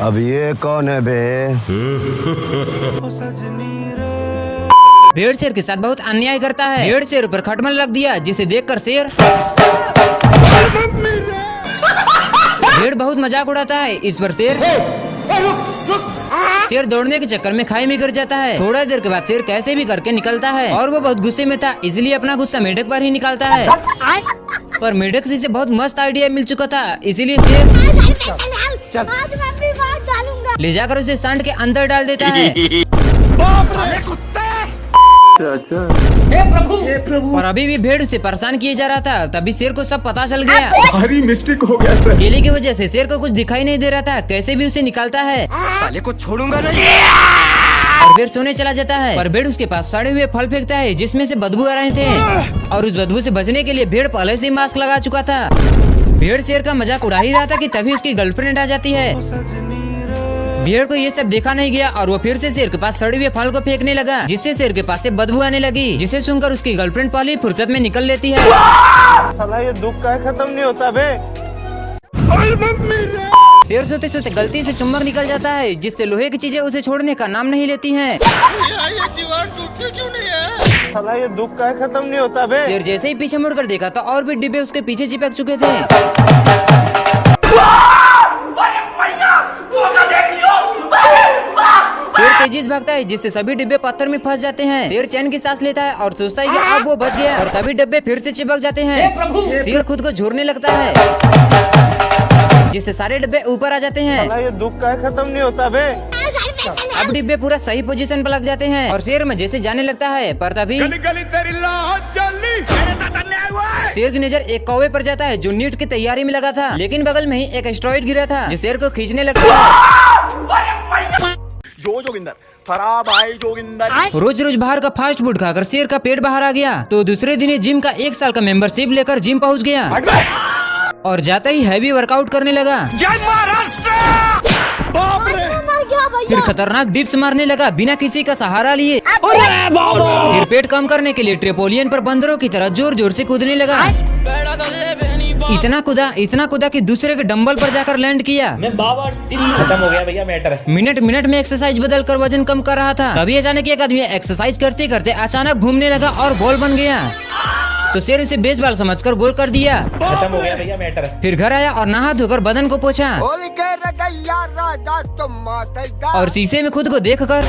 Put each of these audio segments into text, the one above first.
अब ये कौन है बे? भेड़ शेर के साथ बहुत अन्याय करता है। भेड़ शेर पर खटमल रख दिया, जिसे देखकर शेर भेड़ बहुत मजाक उड़ाता है। इस पर शेर दौड़ने के चक्कर में खाई में गिर जाता है। थोड़ा देर के बाद शेर कैसे भी करके निकलता है और वो बहुत गुस्से में था, इसलिए अपना गुस्सा मेढक पर ही निकालता है। पर मेढक से बहुत मस्त आइडिया मिल चुका था, इसीलिए शेर ले जाकर उसे सांड के अंदर डाल देता है। हे प्रभु। और अभी भी भेड़ उसे परेशान किए जा रहा था, तभी शेर को सब पता चल गया। भारी मिस्टेक हो गया सर। केले की वजह से शेर को कुछ दिखाई नहीं दे रहा था, कैसे भी उसे निकालता है। साले को छोड़ूंगा नहीं। और भेड़ सोने चला जाता है, पर भेड़ उसके पास सड़े हुए फल फेंकता है, जिसमें से बदबू आ रहे थे। और उस बदबू से बचने के लिए भेड़ पहले से मास्क लगा चुका था। भेड़ शेर का मजाक उड़ा ही रहा था कि तभी उसकी गर्लफ्रेंड आ जाती है। भेड़ को ये सब देखा नहीं गया और वो फिर से शेर के पास सड़े हुए फल को फेंकने लगा, जिससे शेर के पास से बदबू आने लगी, जिसे सुनकर उसकी गर्लफ्रेंड पहली फुर्सत में निकल लेती है। साला ये दुख का खत्म नहीं होता बे। शेर सोते सोते गलती से चुम्बक निकल जाता है, जिससे लोहे की चीजें उसे छोड़ने का नाम नहीं लेती हैं। ये दीवार टूटती क्यों नहीं है? साला ये दुख का खत्म नहीं होता बे। शेर जैसे ही पीछे मुड़कर देखा तो और भी डिब्बे उसके पीछे चिपक चुके थे। शेर तेजी से भागता है, जिससे सभी डिब्बे पत्थर में फंस जाते हैं। शेर चैन की सांस लेता है और सोचता है कि अब वो बच गया, और तभी डिब्बे फिर से चिपक जाते हैं। शेर खुद को झूरने लगता है, जिससे सारे डिब्बे ऊपर आ जाते हैं। साला ये दुख का खत्म नहीं होता बे। अब डिब्बे पूरा सही पोजीशन पर लग जाते हैं और शेर में जैसे जाने लगता है, पर तभी शेर की नजर एक कौवे पर जाता है, जो नीट की तैयारी में लगा था, लेकिन बगल में ही एक एस्टेरॉइड गिरा था, जो शेर को खींचने लगता है। रोज रोज बाहर का फास्ट फूड खाकर शेर का पेट बाहर आ गया, तो दूसरे दिन जिम का 1 साल का मेंबरशिप लेकर जिम पहुंच गया और जाते ही हैवी वर्कआउट करने लगा। फिर खतरनाक डिप्स मारने लगा बिना किसी का सहारा लिए। फिर पेट कम करने के लिए ट्रेपोलियन पर बंदरों की तरह जोर जोर से कूदने लगा। इतना कूदा कि दूसरे के डंबल पर जाकर लैंड किया। खत्म हो गया भैया मैटर। मिनट में एक्सरसाइज बदल कर वजन कम कर रहा था, तभी अचानक एक आदमी एक्सरसाइज करते करते अचानक घूमने लगा और बॉल बन गया, तो शेर उसे बेसबॉल समझकर गोल कर दिया। खत्म हो गया भैया मैटर। फिर घर आया और नहा धोकर बदन को पोंछा और शीशे में खुद को देखकर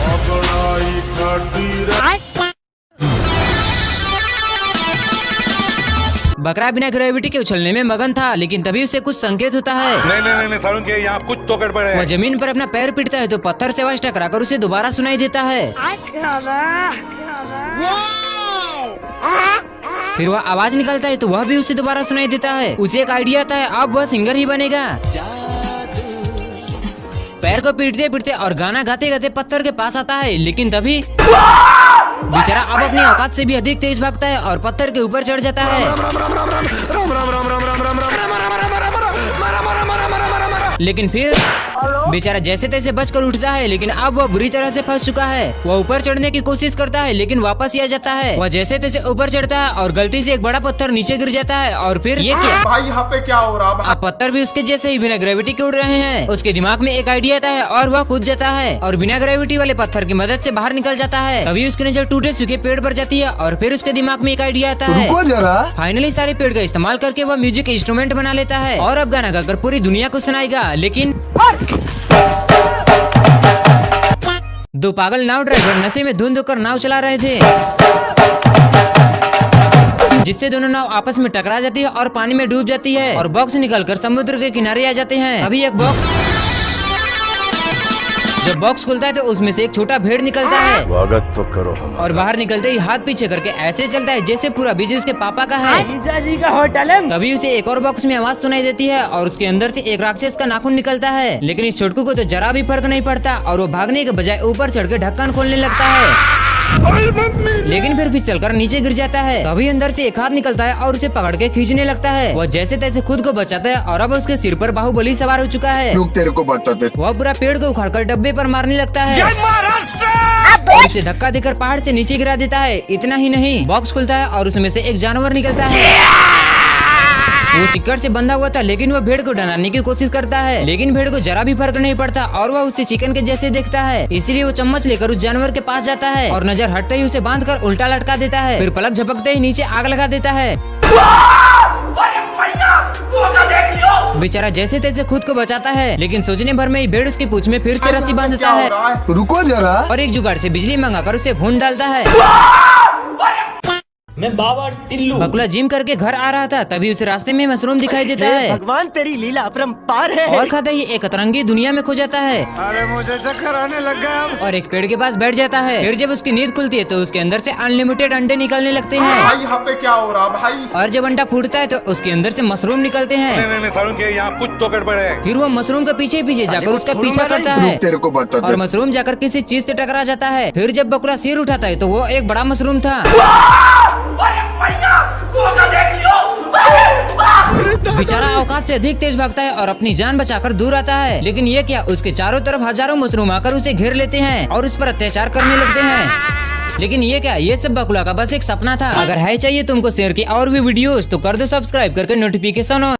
बकरा बिना ग्रेविटी के उछलने में मगन था, लेकिन तभी उसे कुछ संकेत होता है। नहीं सारुण के यहाँ कुछ तो गड़बड़ है। वह जमीन पर अपना पैर पीटता है तो पत्थर से आवाज टकराकर उसे दोबारा सुनाई देता है। फिर वह आवाज निकालता है तो वह भी उसे दोबारा सुनाई देता है। उसे एक आइडिया आता है, अब वह सिंगर ही बनेगा। पैर को पीटते पीटते और गाना गाते गाते पत्थर के पास आता है, लेकिन तभी बेचारा अब अपनी औकात से भी अधिक तेज भागता है और पत्थर के ऊपर चढ़ जाता है। लेकिन फिर बेचारा जैसे तैसे बचकर उठता है, लेकिन अब वह बुरी तरह से फंस चुका है। वह ऊपर चढ़ने की कोशिश करता है, लेकिन वापस ही आ जाता है। वह जैसे तैसे ऊपर चढ़ता है और गलती से एक बड़ा पत्थर नीचे गिर जाता है। और फिर ये क्या भाई यहाँ पे क्या हो रहा है? अब पत्थर भी उसके जैसे ही बिना ग्रेविटी के उड़ रहे हैं। उसके दिमाग में एक आइडिया आता है और वह कूद जाता है और बिना ग्रेविटी वाले पत्थर की मदद से बाहर निकल जाता है। तभी उसकी नजर टूटे सूखे पेड़ पर जाती है और फिर उसके दिमाग में एक आइडिया आता है। रुको जरा। फाइनली सारे पेड़ का इस्तेमाल करके वह म्यूजिक इंस्ट्रूमेंट बना लेता है और अब गाना गाकर पूरी दुनिया को सुनाएगा। लेकिन दो पागल नाव ड्राइवर नशे में धुंध होकर नाव चला रहे थे, जिससे दोनों नाव आपस में टकरा जाती है और पानी में डूब जाती है और बॉक्स निकलकर समुद्र के किनारे आ जाते हैं। अभी एक बॉक्स जब बॉक्स खुलता है तो उसमें से एक छोटा भेड़ निकलता है। स्वागत तो करो हमारा। और बाहर निकलते ही हाथ पीछे करके ऐसे चलता है जैसे पूरा बीज उसके पापा का है। जी का होटल है। तभी उसे एक और बॉक्स में आवाज सुनाई देती है और उसके अंदर से एक राक्षस का नाखून निकलता है। लेकिन इस छोटकू को तो जरा भी फर्क नहीं पड़ता और वो भागने के बजाय ऊपर चढ़ के ढक्कन खोलने लगता है, लेकिन फिर भी चलकर नीचे गिर जाता है। तभी अंदर से एक हाथ निकलता है और उसे पकड़ के खींचने लगता है। वह जैसे तैसे खुद को बचाता है और अब उसके सिर पर बाहुबली सवार हो चुका है। लोग तेरे को बताते। वह पूरा पेड़ को उखाड़कर डब्बे पर मारने लगता है और उसे धक्का देकर पहाड़ से नीचे गिरा देता है। इतना ही नहीं, बॉक्स खुलता है और उसमें से एक जानवर निकलता है वो सिक्कड़ से बंधा हुआ था, लेकिन वह भेड़ को डराने की कोशिश करता है, लेकिन भेड़ को जरा भी फर्क नहीं पड़ता और वह उसे चिकन के जैसे देखता है। इसीलिए वो चम्मच लेकर उस जानवर के पास जाता है और नजर हटते ही उसे बांधकर उल्टा लटका देता है, फिर पलक झपकते ही नीचे आग लगा देता है। बेचारा जैसे तैसे खुद को बचाता है, लेकिन सोचने भर में ही भेड़ उसकी पूंछ में फिर से रस्सी बांधता है रुको जरा। और एक जुगाड़ से बिजली मंगाकर उसे भून डालता है। मैं बाबा टिल्लू। बकुला जिम करके घर आ रहा था, तभी उसे रास्ते में मशरूम दिखाई देता है भगवान तेरी लीला अपरंपार है। और खाता ही एक अतरंगी दुनिया में खो जाता है अरे मुझे चक्कर आने लग गया अब। और एक पेड़ के पास बैठ जाता है। फिर जब उसकी नींद खुलती है तो उसके अंदर से अनलिमिटेड अंडे निकलने लगते हैं भाई यहाँ पे क्या हो रहा भाई? और जब अंडा फूटता है तो उसके अंदर से मशरूम निकलते हैं। नहीं सारुण के यहाँ कुछ तो गड़बड़ है। फिर वो मशरूम के पीछे पीछे जाकर उसका पीछा करता है तेरे को बता और मशरूम जाकर किसी चीज से टकरा जाता है। फिर जब बकुला सिर उठाता है तो वो एक बड़ा मशरूम था। बेचारा औकात से अधिक तेज भागता है और अपनी जान बचाकर दूर आता है, लेकिन ये क्या, उसके चारों तरफ हजारों मशरूम आकर उसे घेर लेते हैं और उस पर अत्याचार करने लगते हैं। लेकिन ये क्या, ये सब बकुला का बस एक सपना था। अगर है चाहिए तुमको शेयर की और भी वीडियोस तो कर दो सब्सक्राइब करके नोटिफिकेशन ऑन।